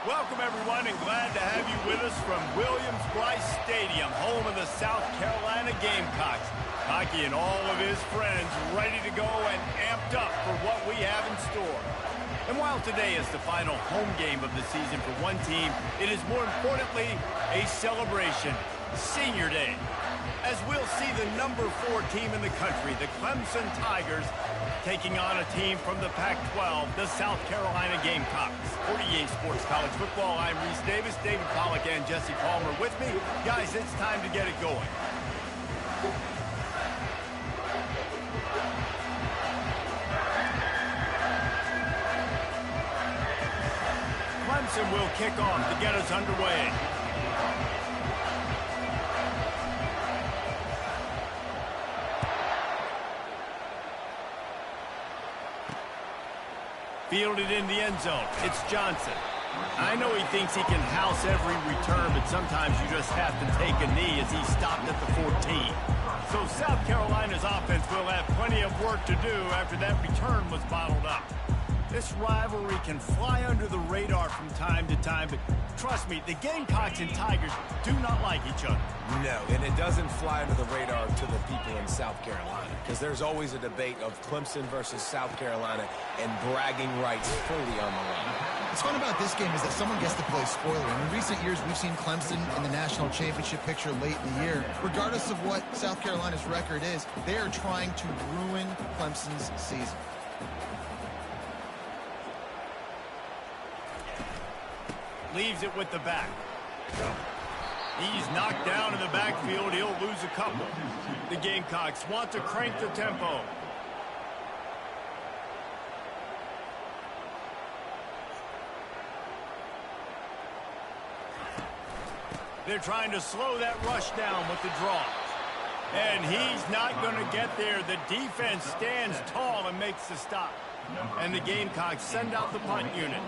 Welcome, everyone, and glad to have you with us from Williams-Brice Stadium, home of the South Carolina Gamecocks. Hockey and all of his friends ready to go and amped up for what we have in store. And while today is the final home game of the season for one team, it is more importantly a celebration, Senior Day. As we'll see the number 4 team in the country, the Clemson Tigers, taking on a team from the Pac-12, the South Carolina Gamecocks. 48 Sports College Football, I'm Reese Davis, David Pollack, and Jesse Palmer with me. Guys, it's time to get it going. Clemson will kick off to get us underway. Fielded in the end zone. It's Johnson. I know he thinks he can house every return, but sometimes you just have to take a knee as he stopped at the 14. So South Carolina's offense will have plenty of work to do after that return was bottled up. This rivalry can fly under the radar from time to time, but trust me, the Gamecocks and Tigers do not like each other. No, and it doesn't fly under the radar to the people in South Carolina, because there's always a debate of Clemson versus South Carolina and bragging rights fully on the line. What's fun about this game is that someone gets to play spoiler. And in recent years, we've seen Clemson in the national championship picture late in the year. Regardless of what South Carolina's record is, they are trying to ruin Clemson's season. Leaves it with the back. He's knocked down in the backfield. He'll lose a couple. The Gamecocks want to crank the tempo. They're trying to slow that rush down with the draw. And he's not going to get there. The defense stands tall and makes the stop. And the Gamecocks send out the punt unit.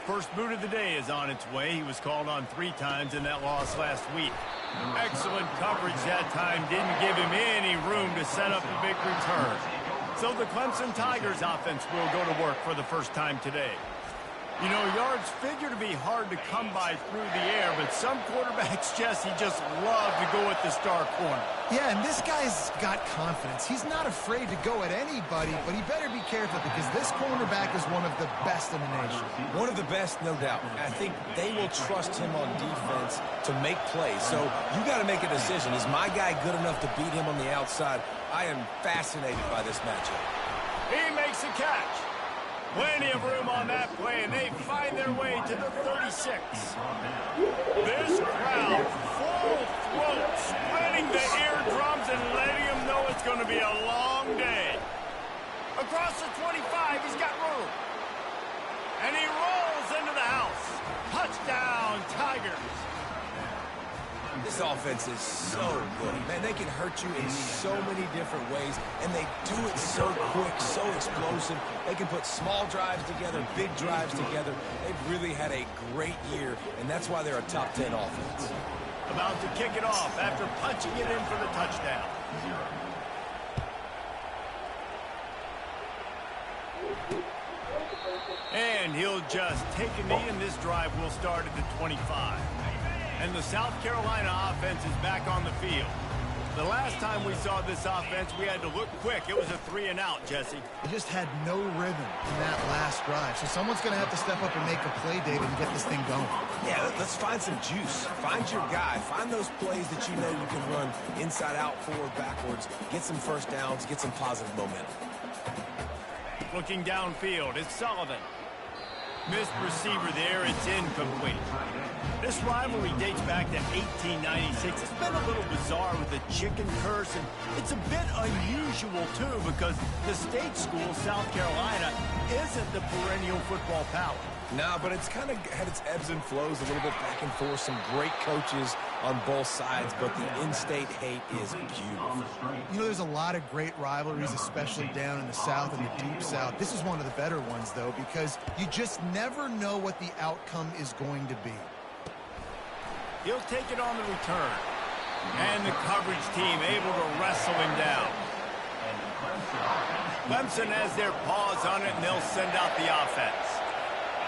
First boot of the day is on its way. He was called on 3 times in that loss last week. Excellent coverage that time. Didn't give him any room to set up a big return. So the Clemson Tigers offense will go to work for the first time today. You know, yards figure to be hard to come by through the air, but some quarterbacks, Jesse, just love to go at the star corner. Yeah, and this guy's got confidence. He's not afraid to go at anybody, but he better be careful because this cornerback is one of the best in the nation. One of the best, no doubt. I think they will trust him on defense to make plays. So you got to make a decision. Is my guy good enough to beat him on the outside? I am fascinated by this matchup. He makes a catch. Plenty of room on that play, and they find their way to the 36. This crowd, full throat, splitting the eardrums and letting them know it's going to be a long day. Across the 25, he's got room. And he rolls into the house. Touchdown, Tigers. This offense is so good. Man, they can hurt you in so many different ways, and they do it so quick, so explosive. They can put small drives together, big drives together. They've really had a great year, and that's why they're a top 10 offense. About to kick it off after punching it in for the touchdown. And he'll just take a knee, and this drive will start at the 25. And the South Carolina offense is back on the field. The last time we saw this offense, we had to look quick. It was a 3-and-out, Jesse. They just had no rhythm in that last drive. So someone's going to have to step up and make a play, David, and get this thing going. Yeah, let's find some juice. Find your guy. Find those plays that you know you can run inside out, forward, backwards. Get some first downs. Get some positive momentum. Looking downfield, it's Sullivan. Missed receiver there. It's incomplete. This rivalry dates back to 1896. It's been a little bizarre with the chicken curse, and it's a bit unusual, too, because the state school, South Carolina, isn't the perennial football power. No, but it's kind of had its ebbs and flows, a little bit back and forth. Some great coaches on both sides, but the in-state hate is beautiful. You know, there's a lot of great rivalries, especially down in the South and the Deep South. This is one of the better ones, though, because you just never know what the outcome is going to be. He'll take it on the return. And the coverage team able to wrestle him down. Clemson has their paws on it, and they'll send out the offense.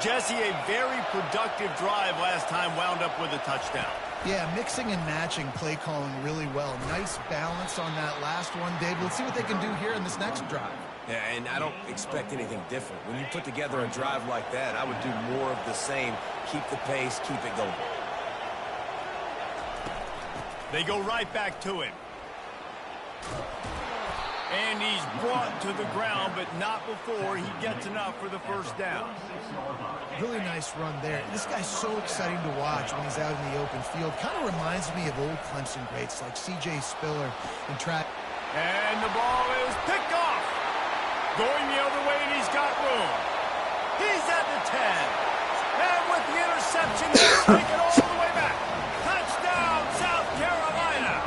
Jesse, a very productive drive last time wound up with a touchdown. Yeah, mixing and matching play calling really well. Nice balance on that last one, Dave. Let's see what they can do here in this next drive. Yeah, and I don't expect anything different. When you put together a drive like that, I would do more of the same. Keep the pace, keep it going. They go right back to him. And he's brought to the ground, but not before he gets enough for the first down. Really nice run there. This guy's so exciting to watch when he's out in the open field. Kind of reminds me of old Clemson greats like C.J. Spiller and Travis. And the ball is picked off. Going the other way, and he's got room. He's at the 10. And with the interception, he'll take it all the way back. Touchdown, South Carolina.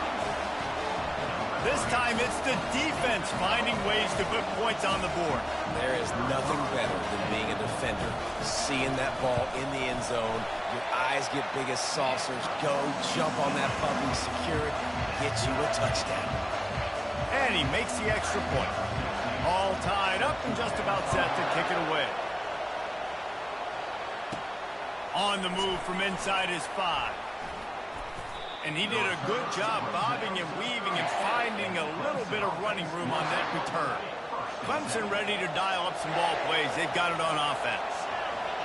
This time it's the defense finding ways to put points on the board. There is nothing better than being a defender. Seeing that ball in the end zone, your eyes get big as saucers. Go, jump on that puppy, secure it, get you a touchdown. And he makes the extra point. All tied up and just about set to kick it away. On the move from inside his 5. And he did a good job bobbing and weaving and finding a little bit of running room on that return. Clemson ready to dial up some ball plays. They've got it on offense.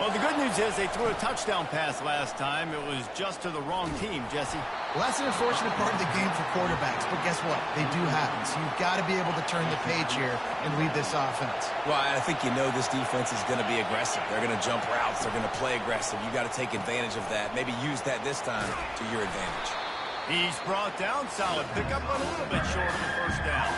Well, the good news is they threw a touchdown pass last time. It was just to the wrong team, Jesse. Well, that's an unfortunate part of the game for quarterbacks, but guess what? They do happen. So you've got to be able to turn the page here and lead this offense. Well, I think you know this defense is going to be aggressive. They're going to jump routes. They're going to play aggressive. You've got to take advantage of that. Maybe use that this time to your advantage. He's brought down. Solid pickup, but a little bit short of the first down.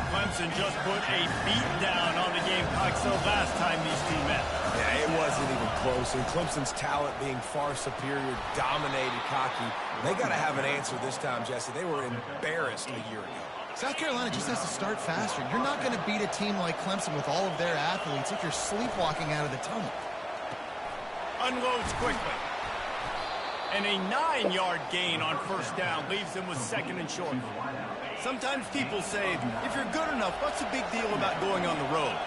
Clemson just put a beat down on the Gamecocks the last time these two met. Yeah, it wasn't even close. And Clemson's talent being far superior, dominated, cocky. They got to have an answer this time, Jesse. They were embarrassed a year ago. South Carolina just has to start faster. You're not going to beat a team like Clemson with all of their athletes if you're sleepwalking out of the tunnel. Unloads quickly. And a 9-yard gain on first down leaves them with second and short. Sometimes people say, if you're good enough, what's the big deal about going on the road?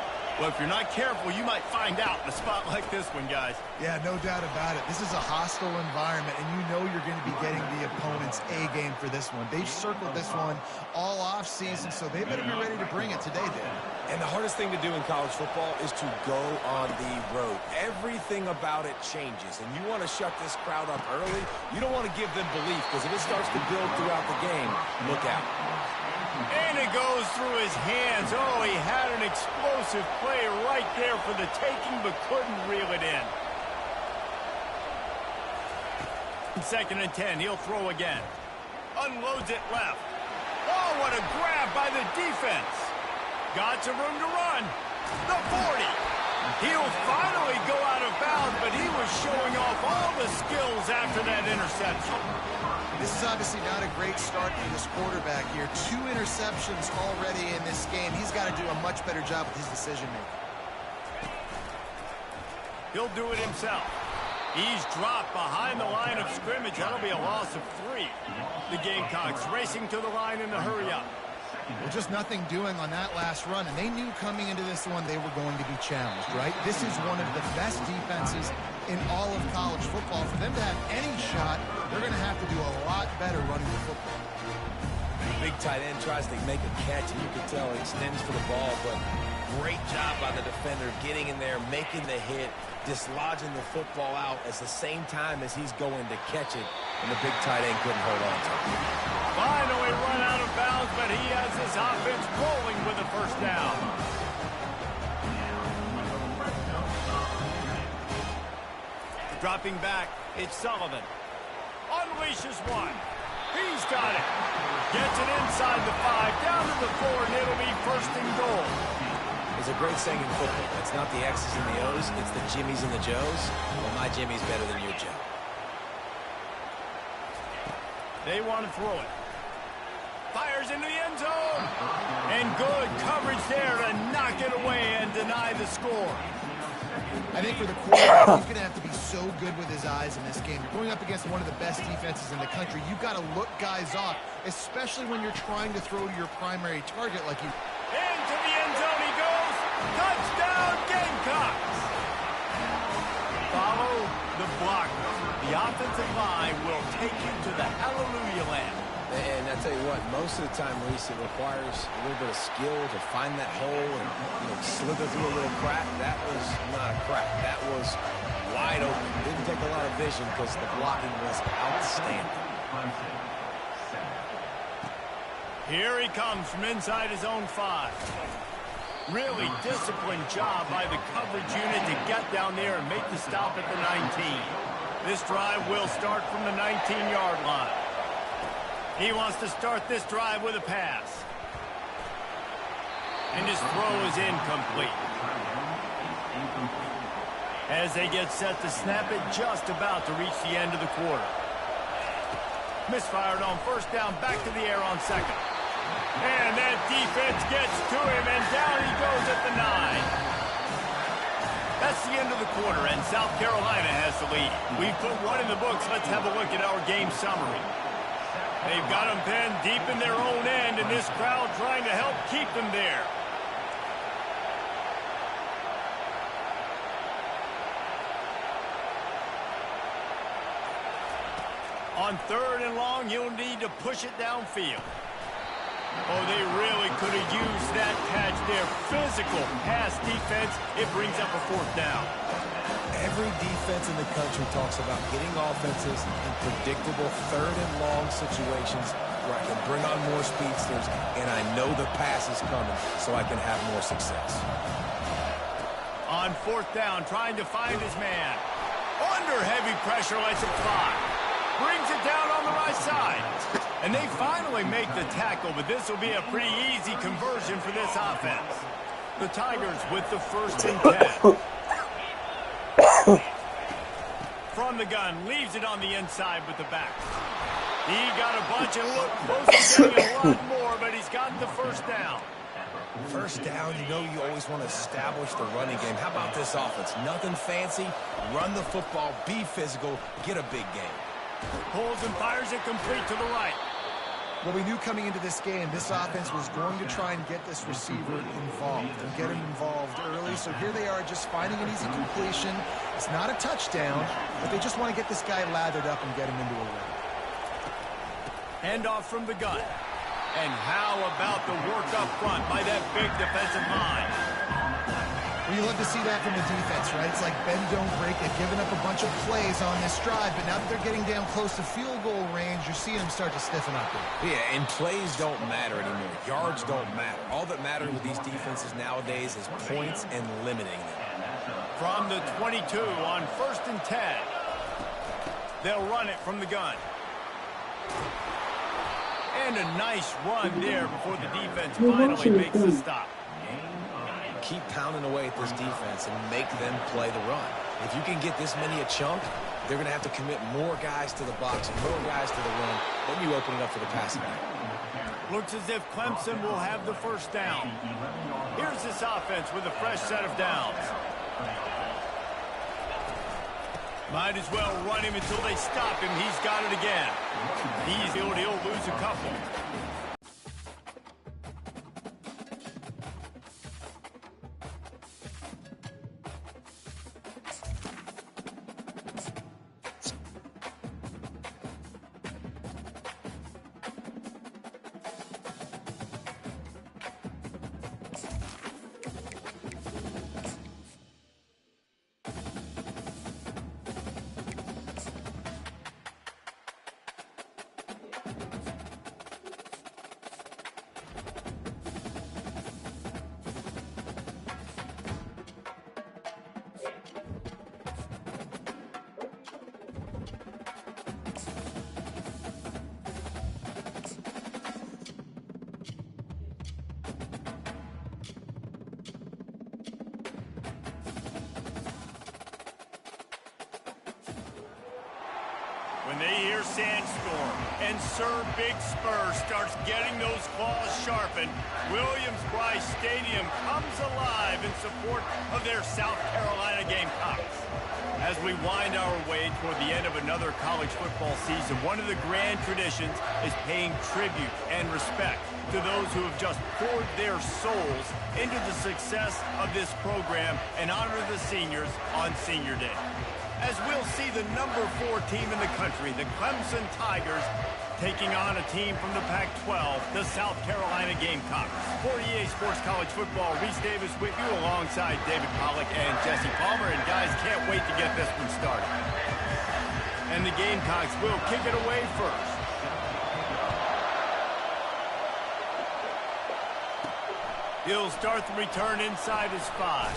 Well, if you're not careful, you might find out in a spot like this one, guys. Yeah, no doubt about it. This is a hostile environment, and you know you're going to be getting the opponent's A-game for this one. They've circled this one all off-season, so they better be ready to bring it today, Dave. And the hardest thing to do in college football is to go on the road. Everything about it changes, and you want to shut this crowd up early. You don't want to give them belief, because if it starts to build throughout the game, look out. And it goes through his hands. Oh, he had an explosive play right there for the taking, but couldn't reel it in. Second and 10, he'll throw again. Unloads it left. Oh, what a grab by the defense. Got some room to run. The 40. He'll finally go out of bounds, but he was showing off all the skills after that interception. This is obviously not a great start for this quarterback here. 2 interceptions already in this game. He's got to do a much better job with his decision-making. He'll do it himself. He's dropped behind the line of scrimmage. That'll be a loss of 3. The Gamecocks racing to the line in the hurry-up. Well, just nothing doing on that last run, and they knew coming into this one they were going to be challenged, right? This is one of the best defenses in all of college football. For them to have any shot, they're going to have to do a lot better running the football. Big tight end tries to make a catch, and you can tell he extends for the ball, but great job by the defender getting in there, making the hit, dislodging the football out at the same time as he's going to catch it, and the big tight end couldn't hold on to it. Finally run out of bounds, but he has his offense rolling with a first down. Dropping back, it's Sullivan. Unleashes one. He's got it. Gets it inside the 5, down to the 4, and it'll be first and goal. There's a great saying in football. It's not the X's and the O's, it's the Jimmies and the Joes. Well, my Jimmy's better than your Joe. They want to throw it. Fires into the end zone. And good coverage there to knock it away and deny the score. I think for the quarterback, he's going to have to be so good with his eyes in this game. You're going up against one of the best defenses in the country. You've got to look guys off, especially when you're trying to throw to your primary target like you. Into the end zone he goes. Touchdown, Gamecocks. the offensive line will take you to the hallelujah land. And I tell you what, most of the time, Reese, it requires a little bit of skill to find that hole and slither through a little crack. That was not a crack. That was wide open. Didn't take a lot of vision because the blocking was outstanding. Here he comes from inside his own 5. Really disciplined job by the coverage unit to get down there and make the stop at the 19. This drive will start from the 19-yard line. He wants to start this drive with a pass. And his throw is incomplete. As they get set to snap it, just about to reach the end of the quarter. Misfired on first down, back to the air on second. And that defense gets to him, and down he goes at the 9. That's the end of the quarter, and South Carolina has the lead. We've put one in the books. Let's have a look at our game summary. They've got them pinned deep in their own end, and this crowd trying to help keep them there. On 3rd and long, you'll need to push it downfield. Oh, they really could have used that catch there. Physical pass defense. It brings up a 4th down. Every defense in the country talks about getting offenses in predictable 3rd and long situations where I can bring on more speedsters and I know the pass is coming so I can have more success. On 4th down, trying to find his man. Under heavy pressure, lets it fly. Brings it down on the right side. And they finally make the tackle, but this will be a pretty easy conversion for this offense. The Tigers with the 1st and 10. From the gun, leaves it on the inside with the back. He got a bunch and looked close to getting a lot more, but he's got the 1st down. First down, you always want to establish the running game. How about this offense? Nothing fancy. Run the football, be physical, get a big game. Pulls and fires it complete to the right. Well, we knew coming into this game, this offense was going to try and get this receiver involved and get him involved early. So here they are just finding an easy completion. It's not a touchdown, but they just want to get this guy lathered up and get him into a run. Handoff from the gun. And how about the work up front by that big defensive line? Well, you love to see that from the defense, right? It's like bend, don't break. They've given up a bunch of plays on this drive, but now that they're getting down close to field goal range, you're seeing them start to stiffen up there. Yeah, and plays don't matter anymore. Yards don't matter. All that matters with these defenses nowadays is points and limiting them. From the 22 on 1st and 10. They'll run it from the gun. And a nice run there before the defense finally makes the stop. Keep pounding away at this defense and make them play the run. If you can get this many a chunk, they're going to have to commit more guys to the box and more guys to the run. Then you open it up for the passing game. Looks as if Clemson will have the 1st down. Here's this offense with a fresh set of downs. Might as well run him until they stop him. He's got it again. He'll lose a couple. When they hear Sandstorm and Sir Big Spur starts getting those claws sharpened, Williams-Brice Stadium comes alive in support of their South Carolina Gamecocks. As we wind our way toward the end of another college football season, one of the grand traditions is paying tribute and respect to those who have just poured their souls into the success of this program and honor the seniors on Senior Day. as we'll see the number 4 team in the country, the Clemson Tigers, taking on a team from the Pac-12, the South Carolina Gamecocks. For EA Sports College Football, Reese Davis with you alongside David Pollack and Jesse Palmer. And guys, can't wait to get this one started. And the Gamecocks will kick it away first. He'll start the return inside his 5.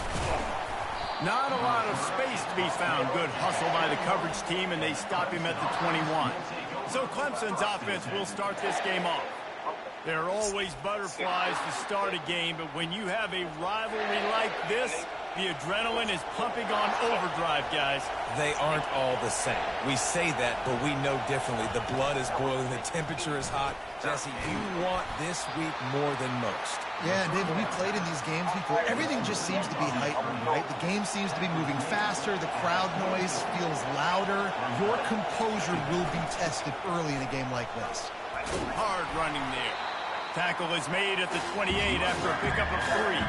Not a lot of space to be found. Good hustle by the coverage team, and they stop him at the 21. So Clemson's offense will start this game off. There are always butterflies to start a game, but when you have a rivalry like this, the adrenaline is pumping on overdrive, guys. They aren't all the same. We say that, but we know differently. The blood is boiling. The temperature is hot. Jesse, you want this week more than most. Yeah, David, we played in these games before. Everything just seems to be heightened, right? The game seems to be moving faster. The crowd noise feels louder. Your composure will be tested early in a game like this. Hard running there. Tackle is made at the 28 after a pickup of 3.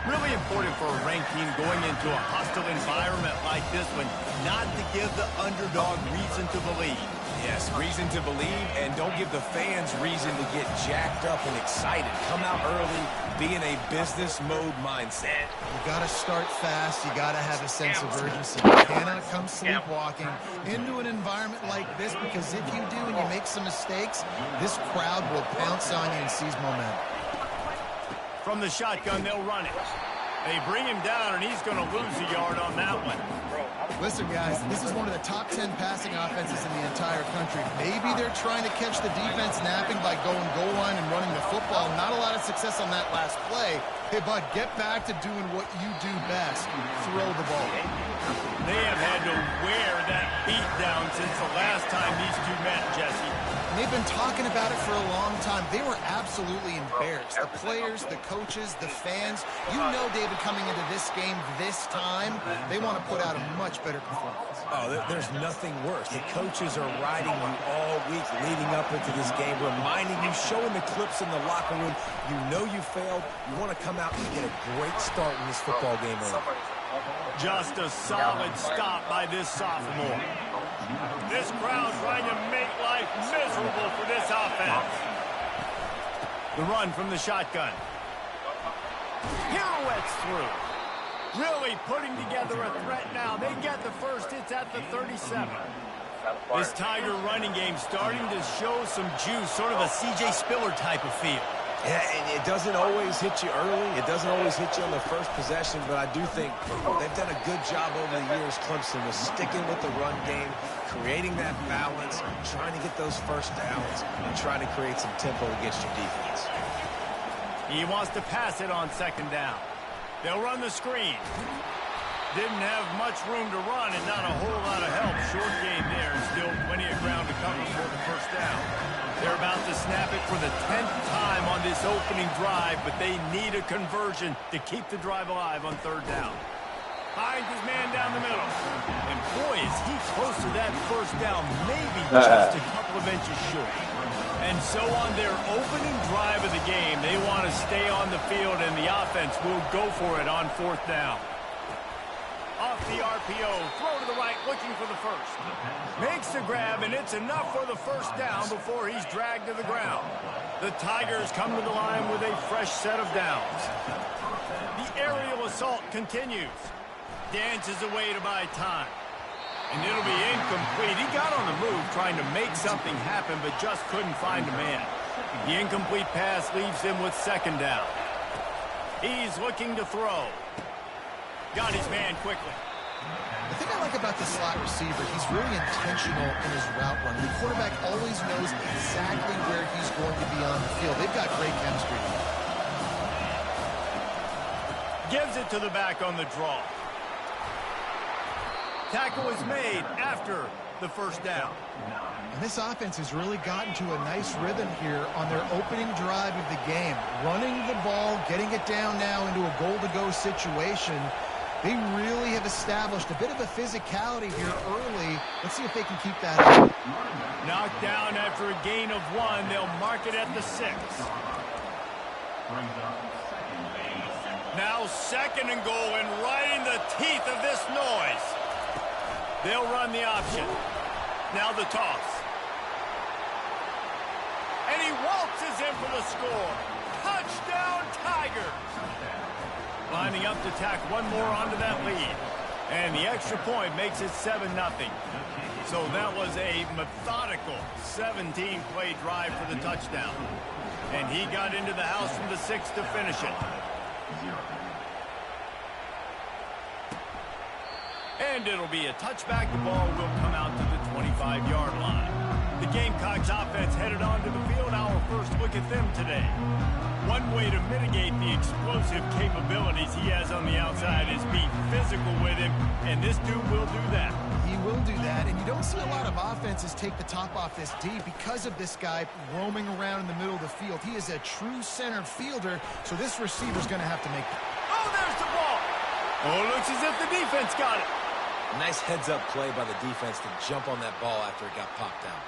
Really important for a ranked team going into a hostile environment like this one, not to give the underdog reason to believe. Yes, reason to believe, and don't give the fans reason to get jacked up and excited. Come out early, be in a business mode mindset. You got to start fast. You got to have a sense of urgency. You cannot come sleepwalking into an environment like this, because if you do and you make some mistakes, this crowd will pounce on you and seize momentum. From the shotgun, they'll run it. They bring him down, and he's going to lose a yard on that one. Listen, guys, this is one of the top 10 passing offenses in the entire country. Maybe they're trying to catch the defense napping by going goal line and running the football. Not a lot of success on that last play. Hey, bud, get back to doing what you do best. Throw the ball. They have had to wear that beat down since the last time these two met, Jesse. And they've been talking about it for a long time. They were absolutely embarrassed. The players, the coaches, the fans. You know, David, coming into this game this time, they want to put out a much better performance. Oh, there's nothing worse. The coaches are riding you all week leading up into this game, reminding you, showing the clips in the locker room. You know you failed. You want to come out and get a great start in this football game early. Just a solid stop by this sophomore. This crowd trying to make life miserable for this offense. The run from the shotgun. Pirouettes through. Really putting together a threat now. They get the first. It's at the 37. This Tiger running game starting to show some juice, sort of a C.J. Spiller type of feel. Yeah, and it doesn't always hit you early. It doesn't always hit you on the first possession, but I do think they've done a good job over the years, Clemson, with sticking with the run game, creating that balance, trying to get those first downs, and trying to create some tempo against your defense. He wants to pass it on second down. They'll run the screen. Didn't have much room to run and not a whole lot of help. Short game there and still plenty of ground to cover for the first down. They're about to snap it for the 10th time on this opening drive, but they need a conversion to keep the drive alive on third down. Finds his man down the middle. And boy, is he close to that first down, maybe just a couple of inches short. And so on their opening drive of the game, they want to stay on the field, and the offense will go for it on fourth down. Off the RPO, throw to the right, looking for the first. Makes the grab, and it's enough for the first down before he's dragged to the ground. The Tigers come to the line with a fresh set of downs. The aerial assault continues. Dances away to buy time. And it'll be incomplete. He got on the move trying to make something happen, but just couldn't find a man. The incomplete pass leaves him with second down. He's looking to throw. Got his man quickly. The thing I like about the slot receiver, he's really intentional in his route run. The quarterback always knows exactly where he's going to be on the field. They've got great chemistry. Gives it to the back on the draw. Tackle is made after the first down. And this offense has really gotten to a nice rhythm here on their opening drive of the game. Running the ball, getting it down now into a goal-to-go situation. They really have established a bit of a physicality here early. Let's see if they can keep that up. Knocked down after a gain of 1. They'll mark it at the 6. Now second and goal, and right in the teeth of this noise. They'll run the option. Now the toss. And he waltzes in for the score. Touchdown, Tigers. Lining up to tack one more onto that lead. And the extra point makes it 7-0. So that was a methodical 17-play drive for the touchdown. And he got into the house from the 6 to finish it. And it'll be a touchback. The ball will come out to the 25-yard line. The Gamecocks offense headed onto the field. Our first look at them today. One way to mitigate the explosive capabilities he has on the outside is be physical with him, and this dude will do that. He will do that, and you don't see a lot of offenses take the top off this D because of this guy roaming around in the middle of the field. He is a true center fielder, so this receiver's going to have to make... Oh, there's the ball! Oh, it looks as if the defense got it. Nice heads-up play by the defense to jump on that ball after it got popped out.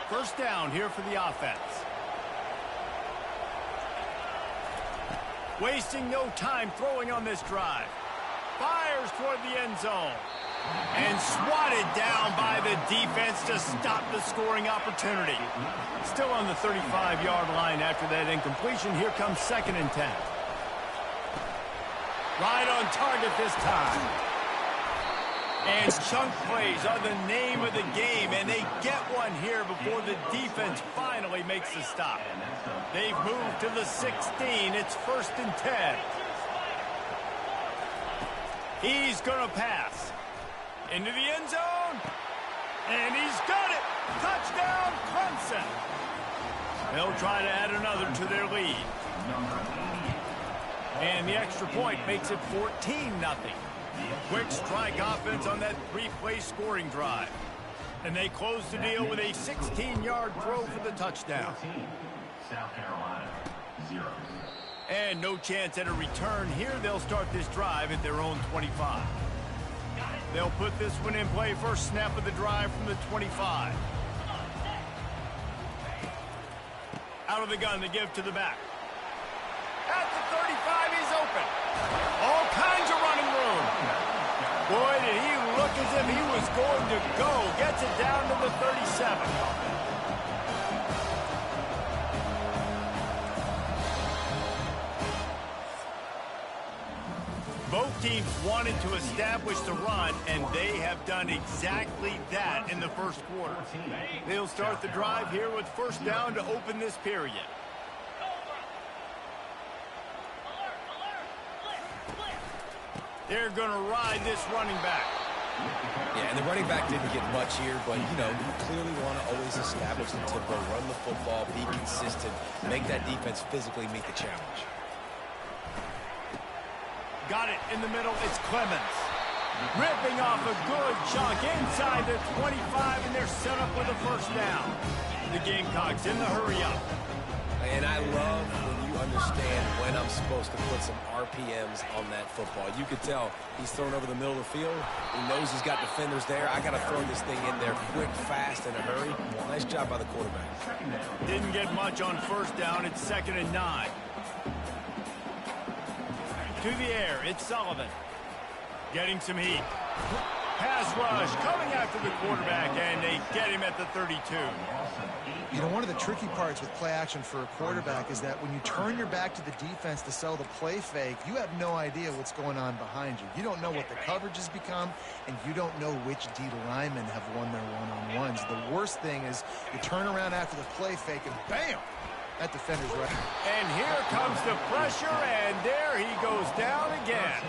First down here for the offense. Wasting no time throwing on this drive. Fires toward the end zone. And swatted down by the defense to stop the scoring opportunity. Still on the 35-yard line after that incompletion. Here comes 2nd and 10. Right on target this time. And chunk plays are the name of the game, and they get one here before the defense finally makes the stop. They've moved to the 16. It's 1st and 10. He's going to pass. Into the end zone. And he's got it. Touchdown, Clemson. They'll try to add another to their lead. And the extra point makes it 14-0. Quick strike offense on that 3-play scoring drive. And they close the deal with a 16-yard throw for the touchdown. South Carolina, 0. And no chance at a return here. They'll start this drive at their own 25. They'll put this one in play. First snap of the drive from the 25. Out of the gun, they give to the back. At the 35, he's open. All kinds of running room. Boy, did he look as if he was going to go. Gets it down to the 37. Both teams wanted to establish the run, and they have done exactly that in the first quarter. They'll start the drive here with first down to open this period. They're going to ride this running back. Yeah, and the running back didn't get much here, but, you know, you clearly want to always establish the tempo, run the football, be consistent, make that defense physically meet the challenge. Got it in the middle. It's Clemens. Ripping off a good chunk inside the 25, and they're set up with a first down. The Gamecocks in the hurry-up. And I love when you understand when I'm supposed to put some RPMs on that football. You could tell he's thrown over the middle of the field. He knows he's got defenders there. I got to throw this thing in there quick, fast, in a hurry. Nice job by the quarterback. Didn't get much on first down. It's 2nd and 9. To the air, it's Sullivan. Getting some heat. Pass rush coming after the quarterback, and they get him at the 32. You know, one of the tricky parts with play action for a quarterback is that when you turn your back to the defense to sell the play fake, you have no idea what's going on behind you. You don't know what the coverage has become, and you don't know which D linemen have won their one-on-ones. The worst thing is you turn around after the play fake, and bam! That defender's right. And here comes the pressure, and there he goes down again.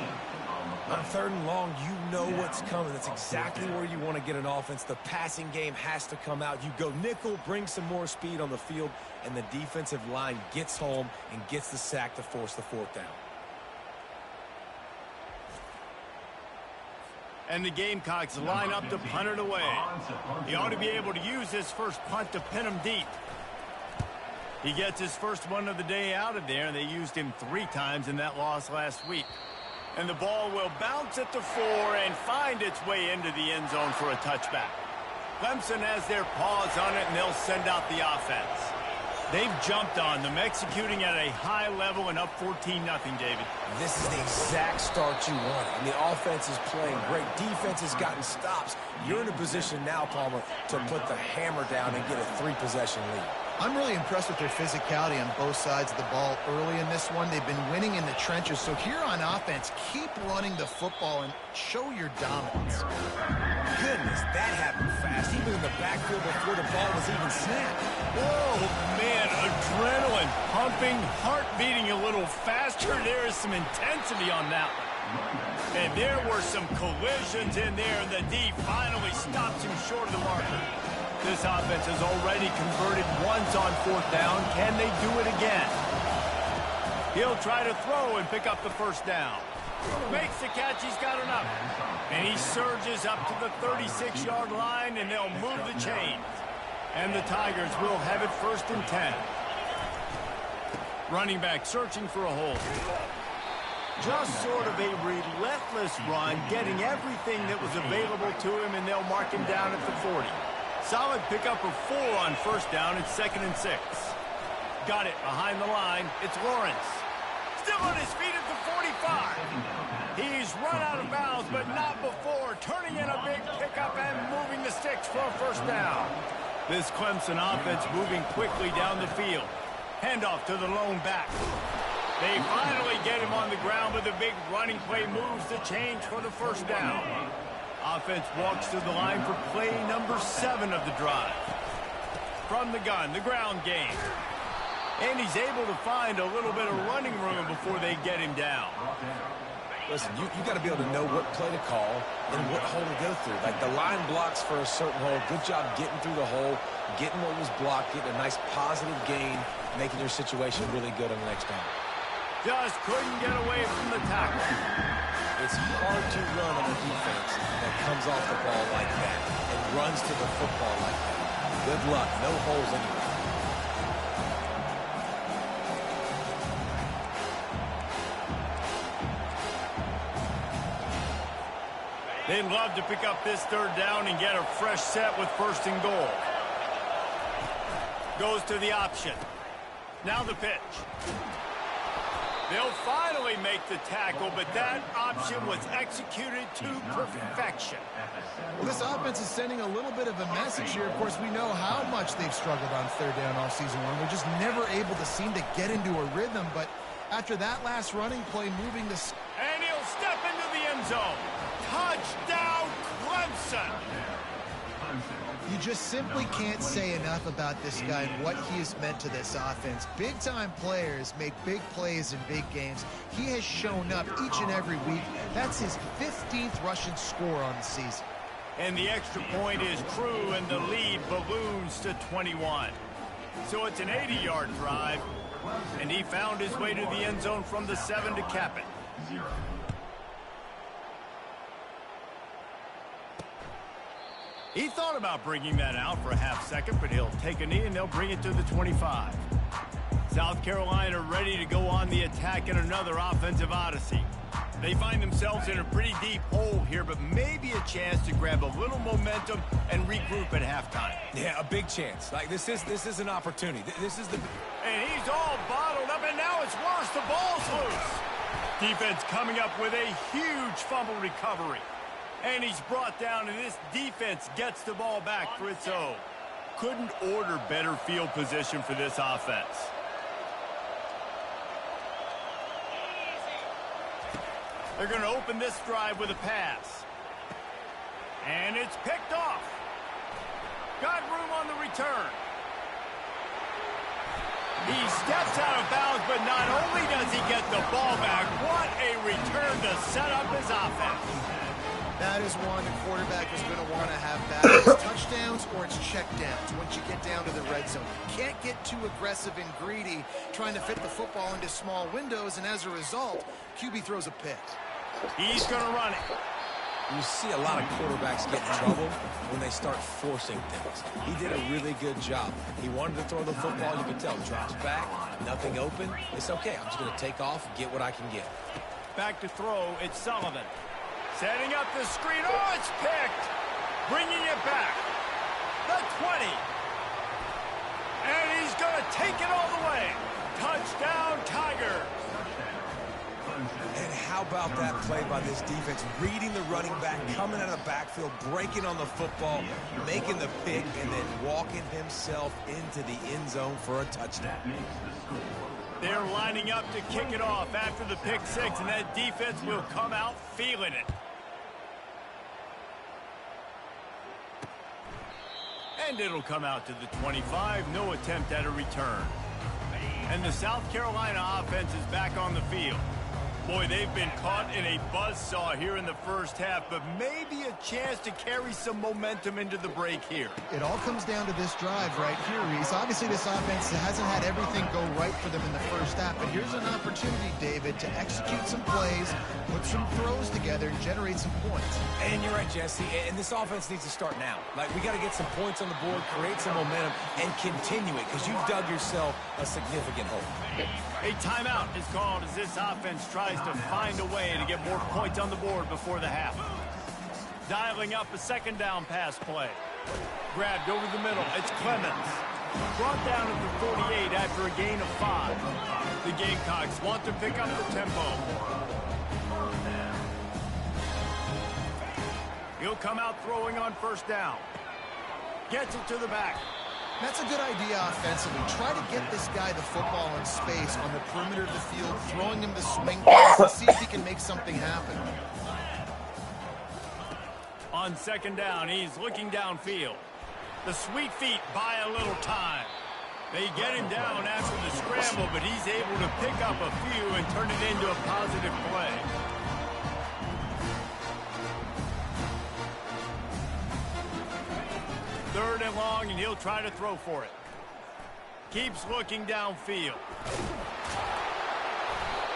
On 3rd and long, you know what's coming. That's exactly where you want to get an offense. The passing game has to come out. You go nickel, bring some more speed on the field, and the defensive line gets home and gets the sack to force the 4th down. And the Gamecocks line up to punt it away. He ought to be able to use his first punt to pin him deep. He gets his first one of the day out of there, and they used him 3 times in that loss last week. And the ball will bounce at the 4 and find its way into the end zone for a touchback. Clemson has their paws on it, and they'll send out the offense. They've jumped on them, executing at a high level and up 14-0, David. This is the exact start you want. And the offense is playing great. Defense has gotten stops. You're in a position now, Palmer, to put the hammer down and get a 3-possession lead. I'm really impressed with their physicality on both sides of the ball early in this one. They've been winning in the trenches. So here on offense, keep running the football and show your dominance. Goodness, that happened fast, even in the backfield before the ball was even snapped. Oh, man, adrenaline pumping, heart beating a little faster. There is some intensity on that one. And there were some collisions in there, and the D finally stops him short of the marker. This offense has already converted once on 4th down. Can they do it again? He'll try to throw and pick up the 1st down. Makes the catch. He's got enough. And he surges up to the 36-yard line, and they'll move the chains. And the Tigers will have it 1st and 10. Running back searching for a hole. Just sort of a relentless run, getting everything that was available to him, and they'll mark him down at the 40. Solid pickup of 4 on 1st down. It's 2nd and 6. Got it behind the line. It's Lawrence. Still on his feet at the 45. He's run out of bounds, but not before turning in a big pickup and moving the sticks for a 1st down. This Clemson offense moving quickly down the field. Handoff to the lone back. They finally get him on the ground, but the big running play moves the change for the 1st down. Offense walks to the line for play number 7 of the drive. From the gun, the ground game. And he's able to find a little bit of running room before they get him down. Listen, you got to be able to know what play to call and what hole to go through. Like the line blocks for a certain hole. Good job getting through the hole, getting what was blocked, getting a nice positive gain, making your situation really good on the next down. Just couldn't get away from the tackle. It's hard to run on a defense that comes off the ball like that and runs to the football like that. Good luck. No holes anywhere. They'd love to pick up this 3rd down and get a fresh set with 1st and goal. Goes to the option. Now the pitch. They'll finally make the tackle, but that option was executed to perfection. Well, this offense is sending a little bit of a message here. Of course, we know how much they've struggled on 3rd down all season long. They're just never able to seem to get into a rhythm, but after that last running play, moving the... And he'll step into the end zone. Touchdown, Clemson! You just simply can't say enough about this guy and what he has meant to this offense. Big-time players make big plays in big games. He has shown up each and every week. That's his 15th rushing score on the season. And the extra point is true, and the lead balloons to 21. So it's an 80-yard drive, and he found his way to the end zone from the 7 to cap it. 0. He thought about bringing that out for a half second, but he'll take a knee and they'll bring it to the 25. South Carolina ready to go on the attack in another offensive odyssey. They find themselves in a pretty deep hole here, but maybe a chance to grab a little momentum and regroup at halftime. Yeah, a big chance. Like this is an opportunity. This is the... And he's all bottled up, and now it's worse. The ball's loose. Defense coming up with a huge fumble recovery. And he's brought down, and this defense gets the ball back for its own. Couldn't order better field position for this offense. They're going to open this drive with a pass. And it's picked off. Got room on the return. He steps out of bounds, but not only does he get the ball back, what a return to set up his offense. That is one the quarterback is going to want to have back. It's touchdowns or it's checkdowns once you get down to the red zone. You can't get too aggressive and greedy trying to fit the football into small windows, and as a result, QB throws a pick. He's going to run it. You see a lot of quarterbacks get in trouble when they start forcing things. He did a really good job. He wanted to throw the football. You can tell. Drops back, nothing open. It's okay. I'm just going to take off, get what I can get. Back to throw. It's Sullivan. Setting up the screen. Oh, it's picked. Bringing it back. The 20. And he's going to take it all the way. Touchdown, Tigers. And how about that play by this defense? Reading the running back, coming out of the backfield, breaking on the football, making the pick, and then walking himself into the end zone for a touchdown. They're lining up to kick it off after the pick six, and that defense will come out feeling it. And it'll come out to the 25. No attempt at a return. And the South Carolina offense is back on the field. Boy, they've been caught in a buzzsaw here in the first half, but maybe a chance to carry some momentum into the break here. It all comes down to this drive right here, Reese. Obviously, this offense hasn't had everything go right for them in the first half, but here's an opportunity, David, to execute some plays, put some throws together, and generate some points. And you're right, Jesse, and this offense needs to start now. Like, we got to get some points on the board, create some momentum, and continue it, because you've dug yourself a significant hole. A timeout is called as this offense tries to find a way to get more points on the board before the half. Dialing up a second down pass play. Grabbed over the middle. It's Clemens. Brought down at the 48 after a gain of 5. The Gamecocks want to pick up the tempo. He'll come out throwing on first down. Gets it to the back. That's a good idea offensively. Try to get this guy the football in space on the perimeter of the field, throwing him the swing pass to see if he can make something happen. On second down, he's looking downfield. The sweet feet buy a little time. They get him down after the scramble, but he's able to pick up a few and turn it into a positive play. Third and long, and he'll try to throw for it. Keeps looking downfield.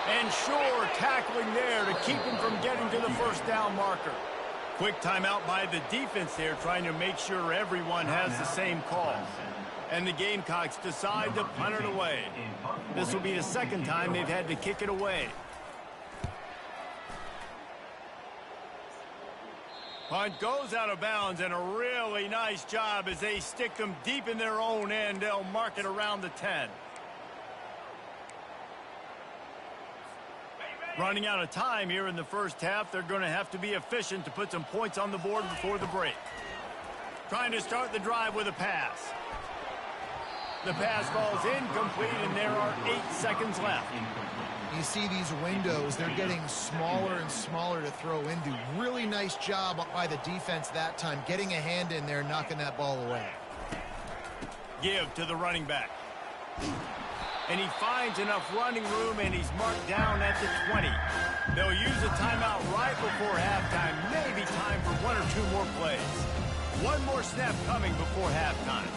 And sure, tackling there to keep him from getting to the first down marker. Quick timeout by the defense there, trying to make sure everyone has the same call. And the Gamecocks decide to punt it away. This will be the second time they've had to kick it away. Punt goes out of bounds, and a really nice job as they stick them deep in their own end. They'll mark it around the 10. Running out of time here in the first half. They're going to have to be efficient to put some points on the board before the break. Trying to start the drive with a pass. The pass falls incomplete, and there are 8 seconds left. You see these windows, they're getting smaller and smaller to throw into. Really nice job by the defense that time, getting a hand in there, knocking that ball away. Give to the running back. And he finds enough running room, and he's marked down at the 20. They'll use a timeout right before halftime. Maybe time for 1 or 2 more plays. One more snap coming before halftime.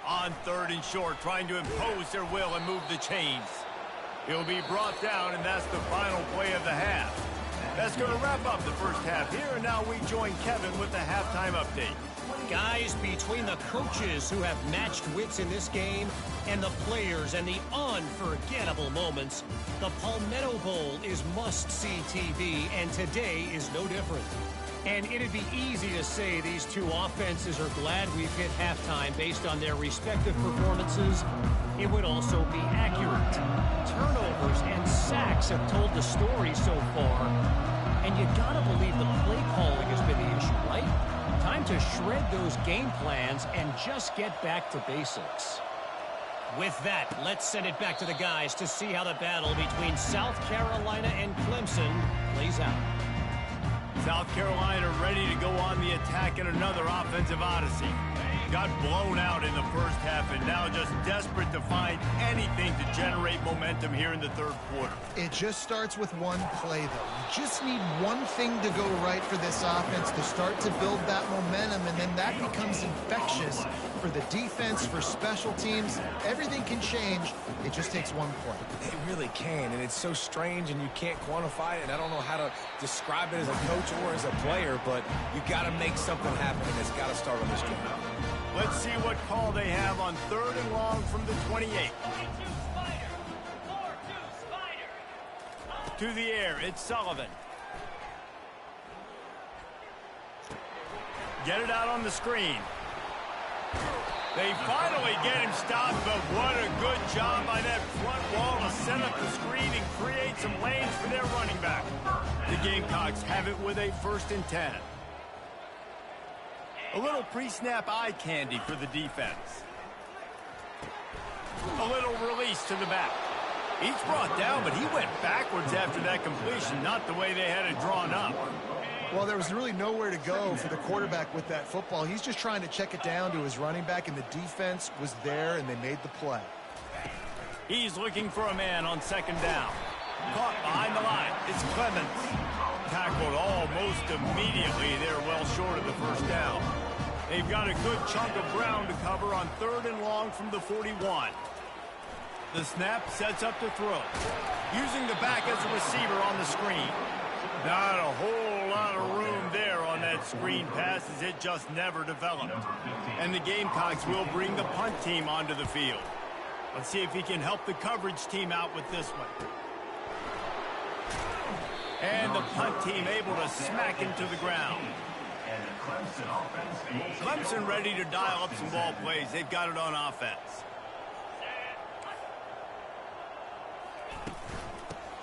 On third and short, trying to impose their will and move the chains. He'll be brought down, and that's the final play of the half. That's going to wrap up the first half here, and now we join Kevin with the halftime update. Guys, between the coaches who have matched wits in this game and the players and the unforgettable moments, the Palmetto Bowl is must-see TV, and today is no different. And it'd be easy to say these two offenses are glad we've hit halftime based on their respective performances. It would also be accurate. Turnovers and sacks have told the story so far. And you gotta believe the play calling has been the issue, right? Time to shred those game plans and just get back to basics. With that, let's send it back to the guys to see how the battle between South Carolina and Clemson plays out. South Carolina ready to go on the attack in another offensive odyssey. Got blown out in the first half and now just desperate to find anything to generate momentum here in the third quarter. It just starts with one play, though. You just need one thing to go right for this offense to start to build that momentum, and then that becomes infectious for the defense, for special teams. Everything can change. It just takes one play. It really can, and it's so strange, and you can't quantify it, and I don't know how to describe it as a coach or as a player, but you got to make something happen, and it's got to start on this game. Let's see what call they have on third and long from the 28. To the air, it's Sullivan. Get it out on the screen. They finally get him stopped, but what a good job by that front wall to set up the screen and create some lanes for their running back. The Gamecocks have it with a 1st and 10. A little pre-snap eye candy for the defense. A little release to the back. He's brought down, but he went backwards after that completion, not the way they had it drawn up. Well, there was really nowhere to go for the quarterback with that football. He's just trying to check it down to his running back, and the defense was there, and they made the play. He's looking for a man on 2nd down. Caught behind the line. It's Clemens. Tackled almost immediately. They're well short of the 1st down. They've got a good chunk of ground to cover on 3rd and long from the 41. The snap sets up the throw. Using the back as a receiver on the screen. Not a whole lot of room there on that screen pass as it just never developed. And the Gamecocks will bring the punt team onto the field. Let's see if he can help the coverage team out with this one. And the punt team able to smack him to the ground. Clemson ready to dial up some ball plays. They've got it on offense.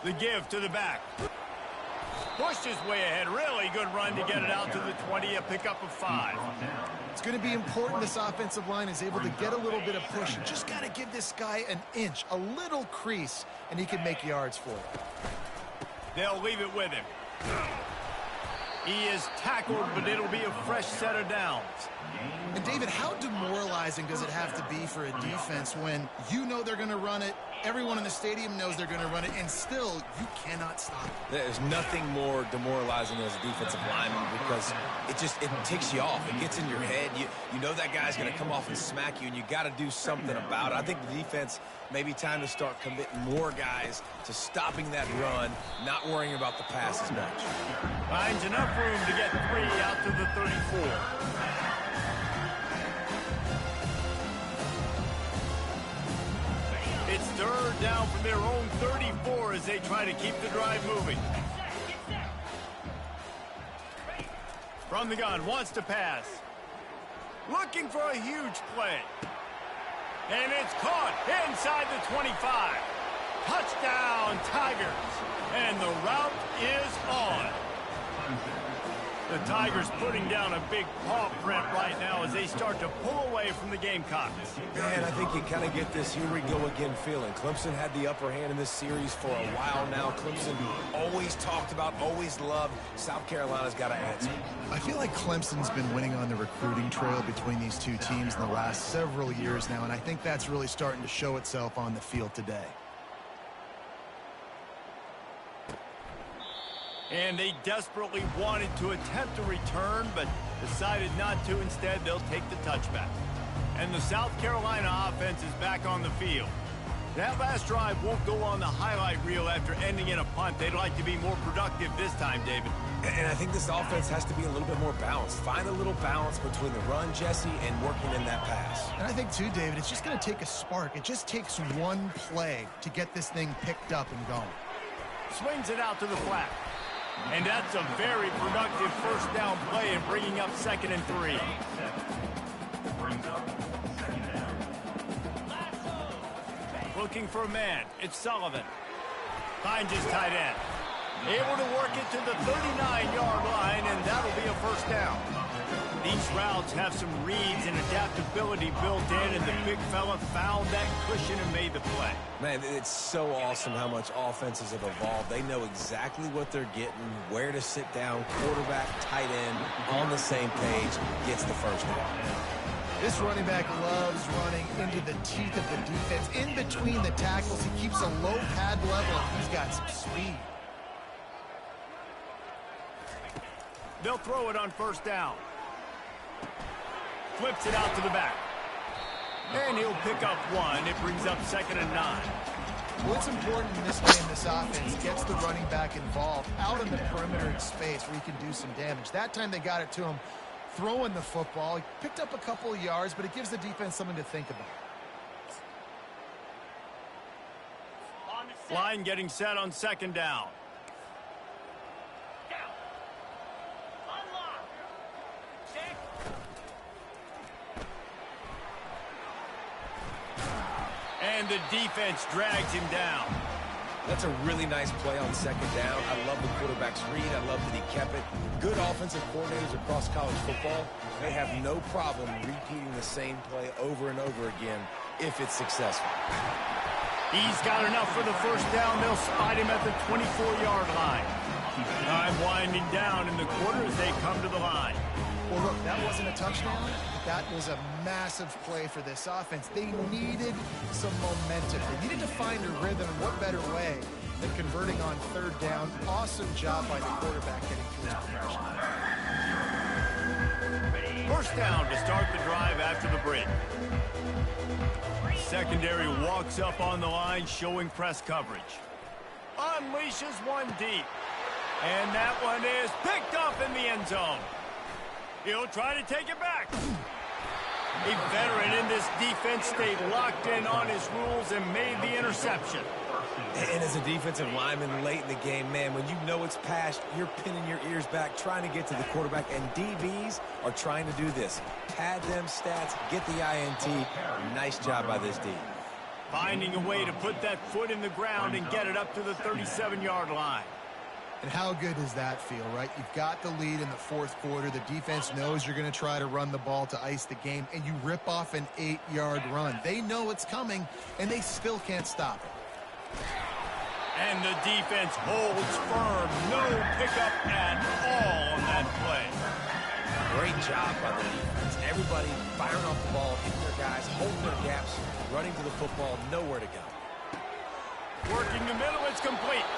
The give to the back. Pushed his way ahead. Really good run to get it out to the 20. A pickup of 5. It's going to be important this offensive line is able to get a little bit of push. You just got to give this guy an inch, a little crease, and he can make yards for it. They'll leave it with him. He is tackled, but it'll be a fresh set of downs. And, David, how demoralizing does it have to be for a defense when you know they're going to run it, everyone in the stadium knows they're going to run it, and still you cannot stop it? There's nothing more demoralizing as a defensive lineman because it ticks you off. It gets in your head. You know that guy's going to come off and smack you, and you got to do something about it. I think the defense maybe time to start committing more guys to stopping that run, not worrying about the pass as much. Finds enough room to get 3 out to the 34. It's 3rd down from their own 34 as they try to keep the drive moving. From the gun, wants to pass. Looking for a huge play. And it's caught inside the 25. Touchdown, Tigers. And the route is on. The Tigers putting down a big paw print right now as they start to pull away from the Gamecocks. Man, I think you kind of get this here we go again feeling. Clemson had the upper hand in this series for a while now. Clemson always talked about, always loved. South Carolina's got to answer. I feel like Clemson's been winning on the recruiting trail between these two teams in the last several years now, and I think that's really starting to show itself on the field today. And they desperately wanted to attempt a return, but decided not to. Instead, they'll take the touchback. And the South Carolina offense is back on the field. That last drive won't go on the highlight reel after ending in a punt. They'd like to be more productive this time, David. And I think this offense has to be a little bit more balanced. Find a little balance between the run, Jesse, and working in that pass. And I think, too, David, it's just going to take a spark. It just takes one play to get this thing picked up and going. Swings it out to the flat. And that's a very productive 1st down play in bringing up 2nd and 3. Looking for a man. It's Sullivan. Finds his tight end. Able to work it to the 39-yard line, and that'll be a 1st down. These routes have some reads and adaptability built in, and the big fella found that cushion and made the play. Man, it's so awesome how much offenses have evolved. They know exactly what they're getting, where to sit down, quarterback, tight end, on the same page, gets the 1st down. This running back loves running into the teeth of the defense. In between the tackles, he keeps a low pad level, and he's got some speed. They'll throw it on 1st down. Flips it out to the back. And he'll pick up 1. It brings up 2nd and 9. What's important in this game, this offense, gets the running back involved out in the perimeter in space where he can do some damage. That time they got it to him throwing the football. He picked up a couple of yards, but it gives the defense something to think about. Line getting set on 2nd down. And the defense drags him down. That's a really nice play on second down. I love the quarterback's read. I love that he kept it. Good offensive coordinators across college football, they have no problem repeating the same play over and over again if it's successful. He's got enough for the first down. They'll spot him at the 24-yard line. Time winding down in the quarter as they come to the line. Well, look, that wasn't a touchdown. That was a massive play for this offense. They needed some momentum. They needed to find a rhythm. What better way than converting on third down? Awesome job by the quarterback getting to his progression. First down to start the drive after the break. Secondary walks up on the line, showing press coverage. Unleashes one deep. And that one is picked up in the end zone. He'll try to take it back. A veteran in this defense stayed locked in on his rules and made the interception. And as a defensive lineman late in the game, man, when you know it's passed, you're pinning your ears back, trying to get to the quarterback, and DBs are trying to do this. Pad them stats, get the INT. Nice job by this D. Finding a way to put that foot in the ground and get it up to the 37-yard line. And how good does that feel, right? You've got the lead in the fourth quarter. The defense knows you're going to try to run the ball to ice the game, and you rip off an 8-yard run. They know it's coming, and they still can't stop it. And the defense holds firm. No pickup at all on that play. Great job by the defense. Everybody firing off the ball, hitting their guys, holding their gaps, running to the football, nowhere to go. Working the middle, it's complete.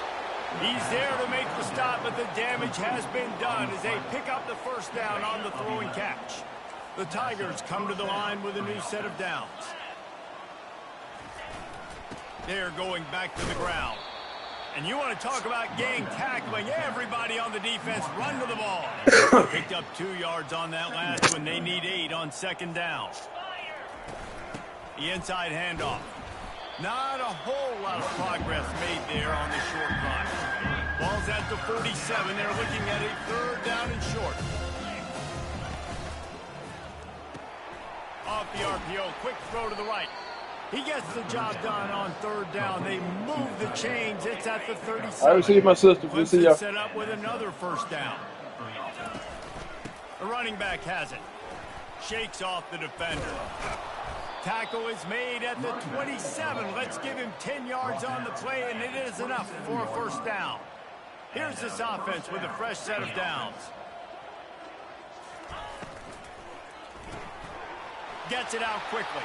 He's there to make the stop, but the damage has been done as they pick up the first down on the throw and catch. The Tigers come to the line with a new set of downs. They're going back to the ground. And you want to talk about gang tackling. Everybody on the defense run to the ball. Picked up 2 yards on that last one. They need 8 on second down. The inside handoff. Not a whole lot of progress made there on the short run. Ball's at the 47. They're looking at a third down and short. Off the RPO, quick throw to the right. He gets the job done on third down. They move the chains. It's at the 37. I received my sister. Clemson set up with another first down. The running back has it. Shakes off the defender. Tackle is made at the 27. Let's give him 10 yards on the play, and it is enough for a first down. Here's this offense with a fresh set of downs. Gets it out quickly.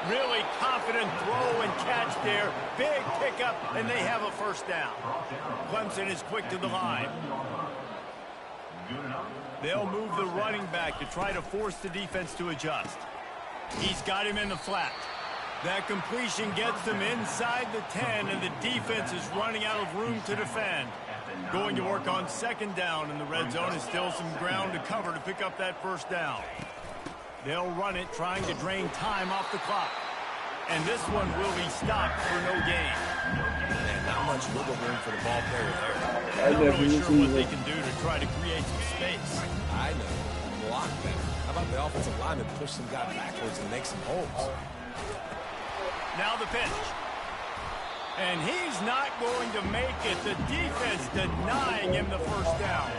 Really confident throw and catch there. Big pickup, and they have a first down. Clemson is quick to the line. They'll move the running back to try to force the defense to adjust. He's got him in the flat. That completion gets them inside the 10, and the defense is running out of room to defend. Going to work on second down, and the red zone is still some ground to cover to pick up that first down. They'll run it, trying to drain time off the clock. And this one will be stopped for no gain. And not much wiggle room for the ball player there. I'm not really sure what they can do to try to create some space. I know. Block better. How about the offensive lineman push some guy backwards and make some holes? Now the pitch. And he's not going to make it. The defense denying him the first down.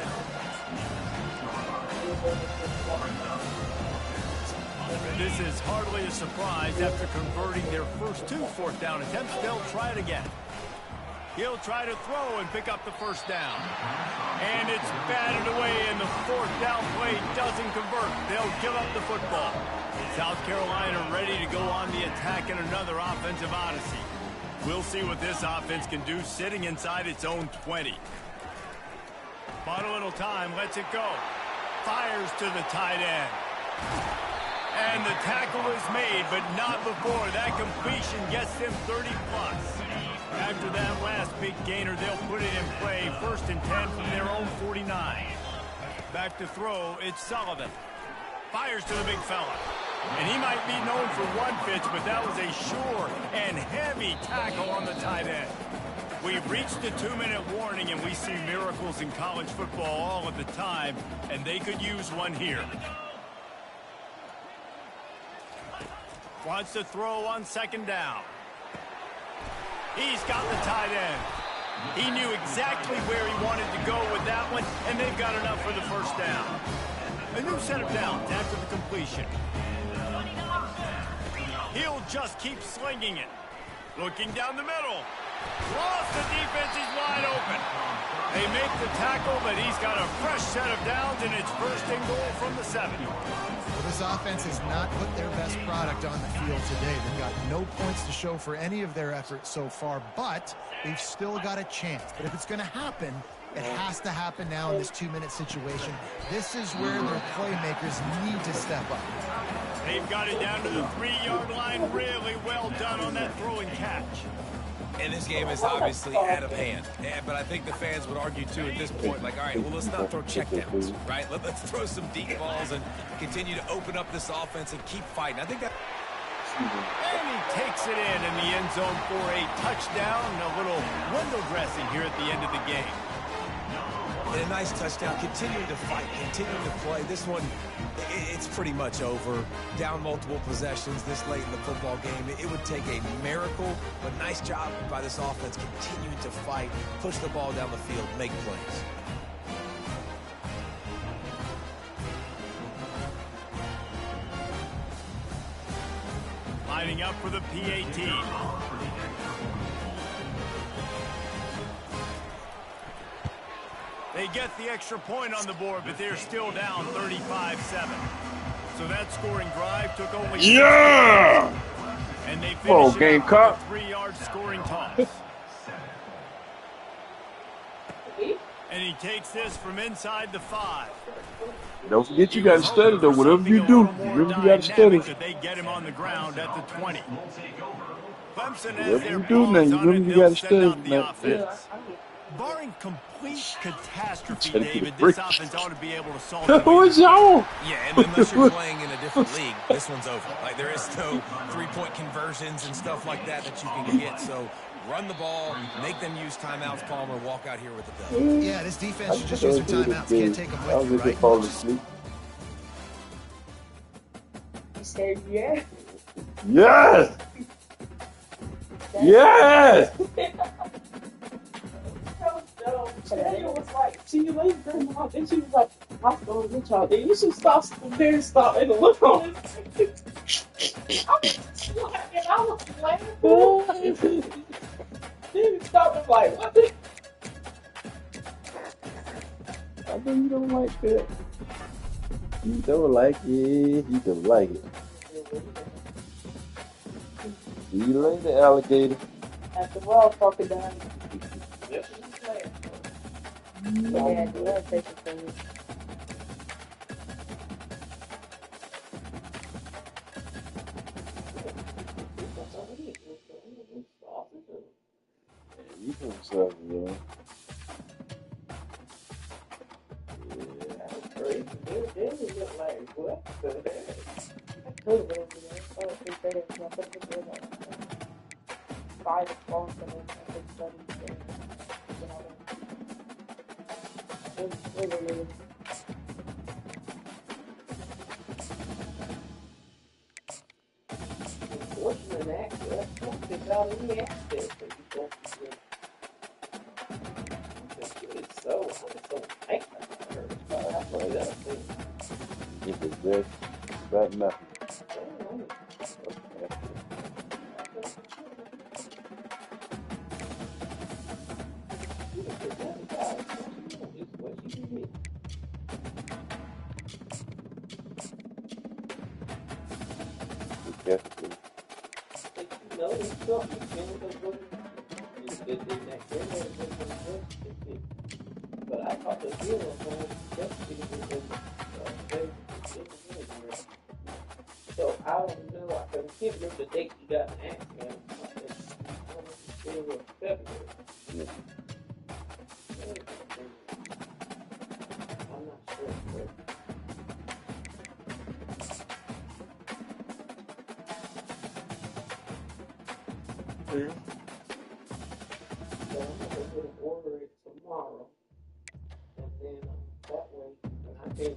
This is hardly a surprise. After converting their first 2 fourth down attempts, they'll try it again. He'll try to throw and pick up the first down. And it's batted away, and the fourth down play doesn't convert. They'll give up the football. South Carolina ready to go on the attack in another offensive odyssey. We'll see what this offense can do sitting inside its own 20. Bought a little time, lets it go. Fires to the tight end. And the tackle is made, but not before. That completion gets them 30-plus. After that last big gainer, they'll put it in play. 1st and 10 from their own 49. Back to throw, it's Sullivan. Fires to the big fella. And he might be known for one pitch, but that was a sure and heavy tackle on the tight end. We've reached the 2-minute warning, and we see miracles in college football all of the time, and they could use one here. Wants to throw on second down. He's got the tight end. He knew exactly where he wanted to go with that one, and they've got enough for the first down. A new set of downs after the completion. He'll just keep slinging it. Looking down the middle. Lost, the defense is wide open. They make the tackle, but he's got a fresh set of downs, and it's first and goal from the 7. Well, this offense has not put their best product on the field today. They've got no points to show for any of their efforts so far, but they've still got a chance. But if it's going to happen, it has to happen now in this 2-minute situation. This is where their playmakers need to step up. They've got it down to the 3-yard line. Really well done on that throw and catch. And this game is obviously out of hand. But I think the fans would argue, too, at this point, like, all right, well, let's not throw checkdowns, right? Let's throw some deep balls and continue to open up this offense and keep fighting. I think that... And he takes it in the end zone for a touchdown. A little window dressing here at the end of the game. And a nice touchdown, continuing to fight, continuing to play. This one, it's pretty much over. Down multiple possessions this late in the football game. It would take a miracle, but nice job by this offense continuing to fight, push the ball down the field, make plays. Lining up for the PAT. They get the extra point on the board, but they're still down 35-7. So that scoring drive took only... Yeah! And they finish it with a 3-yard scoring toss. And he takes this from inside the 5. Don't forget you got to study, though. Whatever you do, remember you got to study. They get him on the ground at the 20. Clemson has Whatever their you do now, you remember you got to study. Barring complete catastrophe, David, this offense ought to be able to solve it. Who is y'all? Yeah, and unless you're playing in a different league, this one's over. Like, there is no 3-point conversions and stuff like that you can get. So run the ball, make them use timeouts, Palmer, walk out here with the dub. Yeah, this defense should just use their timeouts. Can't take them with you, right? Fall asleep. He said, yeah. Yes! Yes! Today was like, see you later, Grandma. Then she was like, I'm going to get y'all. Then you should stop there, stop and look on it. I was laughing. Then he stopped and like, what the? I know you don't like that. You don't like it. You don't like it. See you later, alligator. After all, fucking done. Yes. Yeah, I love taking things. You can yourself, yeah. Crazy. They look like, what? I could have been, I would think better if I put it in a 5 o'clock and then I could study there. Unfortunate accident, that's something about any accident that you don't get. It's so, I just don't like that. I play that thing. If it's this, bad nothing. But I thought the deal was going to so I don't know. I can't remember the date you got an accident. It was February. Yeah. I'm not sure. Yeah. So I'm going to order it tomorrow. And then that way, when I can